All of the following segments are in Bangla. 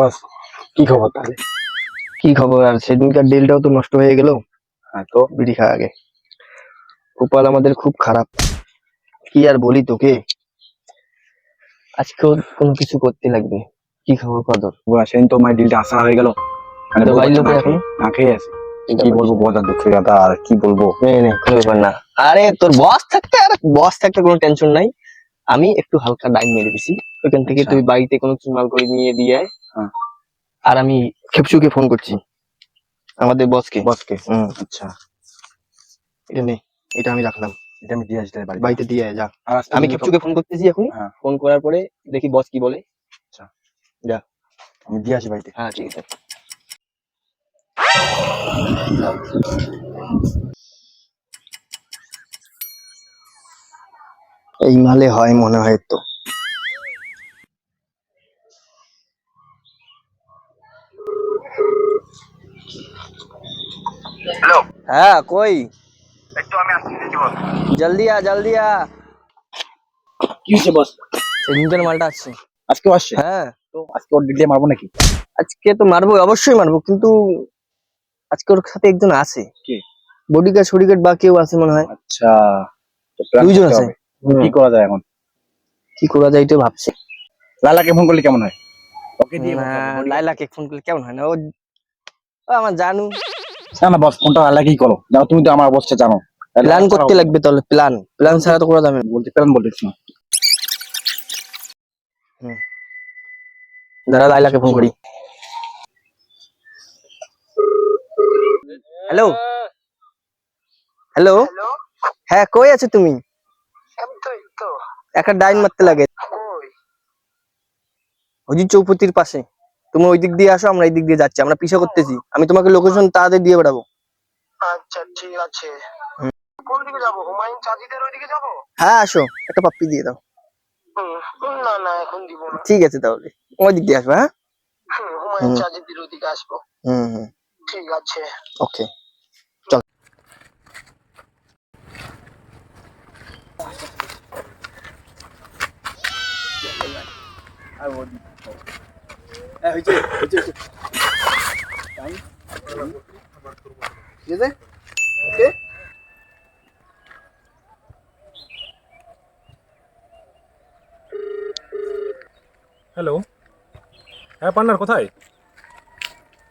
বস কি খবর তাহলে? কি খবর? আর সেদিনকার ডিলটাও তো নষ্ট হয়ে গেল। হ্যাঁ তো বিড়ি খা আগে। কপাল আমাদের খুব খারাপ, কি আর বলি তোকে। আজকেও কোনো কিছু করতে লাগবে। কি খবর কদর? সেদিন তো আমার ডিলটা আসা হয়ে গেল। মানে তোর বাড়ির লোক না এখন খেয়ে আছে। কি বলবো বল, আর দুঃখের কথা আর কি বলবো। কোনো ব্যাপার না। আরে তোর বস থাকতে কোনো টেনশন নাই। আমি একটু হালকা ডাইন মেরে দিছি, ওইখান থেকে আচ্ছা। তুই বাড়িতে কোনো চুমাল করে নিয়ে দিয়ে আয়। হ্যাঁ। আর আমি খেপসুকে ফোন করছি, আমাদের বসকে। আচ্ছা এটা নে, এটা আমি রাখলাম, এটা আমি দিয়ে আসতে পারি বাড়িতে দিয়ে আয়, যা। আর আজকে আমি তুমি তো- খেপসুকে ফোন করতেছি এখন। হ্যাঁ ফোন করার পরে দেখি বস কি বলে। আচ্ছা যা। আমি দিয়ে আসি বাড়িতে। হ্যাঁ ঠিক আছে। এই মালে হয় মনে হয় তো। হ্যালো, হ্যাঁ কই? একটু আমি আসছি বস। জলদি আ। কি হয়েছে বস? সেদিনকার মালটা আছে। আজকে আসছে? হ্যাঁ তো আজকে ওর ডিলটা মারবো নাকি? আজকে তো মারবো, অবশ্যই মারবো, কিন্তু আজকে ওর সাথে একজন আছে। কে? বডিগার্ড শডিগার্ড বা কেউ আছে মনে হয়। আচ্ছা তো plan দুইজন করতে আছে। হবে। কি করা যায় এখন? কি করা যায় এটা ভাবছি। লালাকে ফোন করলে কেমন হয়? ওকে দিয়ে না, বলতে হবে, bodyguard- লাইলাকে ফোন করলে কেমন হয় না? ও ও আমার জানু। না না বস, ফোনটা লালাকেই করো, জানো তুমি তো আমার বসটা জানো। প্ল্যান করতে লাগবে তাহলে, প্ল্যান ছাড়া তো করা যাবে না। বলতে প্ল্যান বলতেছি না। দাঁড়া, লাইলাকে ফোন করি। হ্যালো হ্যালো, হ্যাঁ কই আছো তুমি? একটা ডাইন মারতে লাগে হজি চৌপতির পাশে। তুমি ওই দিক দিয়ে আসো, আমরা এই দিক দিয়ে যাচ্ছি, আমরা পিছা করতেছি। আমি তোমাকে লোকেশন তাড়াতাড়ি দিয়ে বেড়াবো। আচ্ছা ঠিক আছে। কোন দিকে যাবো? হুমায়ুন চাঁদিদের ওইদিকে যাবো? হ্যাঁ আসো, একটা পাপ্পি দিয়ে দাও। না না এখন দিব না। ঠিক আছে তাহলে, ওই দিক দিয়ে আসবে। হ্যাঁ হুমায়ুন চাঁদিদের ওইদিকে আসবো। হুম ঠিক আছে। ওকে চল। হ্যালো, হ্যাঁ পার্টনার কোথায়?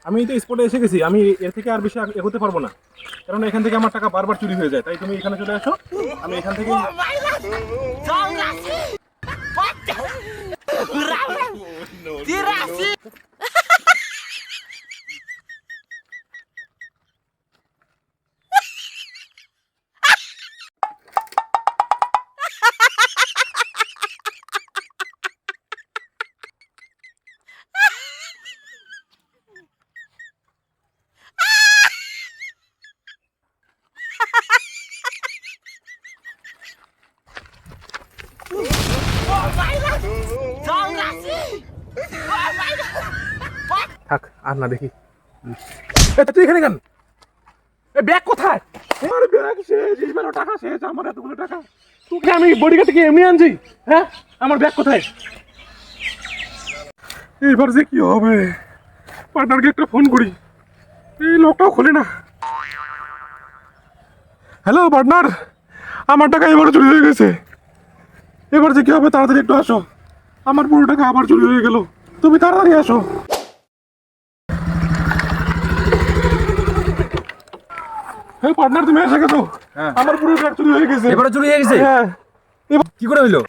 আমি তো স্পটে এসে গেছি। আমি এর থেকে আর বেশি এগোতে পারবো না, কারণ এখান থেকে আমার টাকা বারবার চুরি হয়ে যায়। তাই তুমি এখানে চলে আসো, আমি এখান থেকে থাক আর না দেখি। তুই এখানে কেন? ব্যাগ কোথায়? আমার ব্যাগ শেষ, এইবারও টাকা শেষ, আমার এতগুলো টাকা। তোকে আমি বডিগার্ড থেকে এমনি আনছি। হ্যাঁ আমার ব্যাগ কোথায়? এইবার যে কি হবে? পার্টনারকে একটা ফোন করি, এই লোকটাও খোলে না। হ্যালো পার্টনার, আমার টাকা এবারও চুরি হয়ে গেছে। এবার যে কি হবে, তাড়াতাড়ি একটু আসো। আমার পুরো টাকা আবার চুরি হয়ে গেল, তুমি তাড়াতাড়ি আসো। হ্যাঁ পার্টনার, তুমি এসে গেছো। আমার পুরো টাকা চুরি হয়ে গেছে। এবারে চুরি হয়ে গেছে? হ্যাঁ। কি করে হইলো?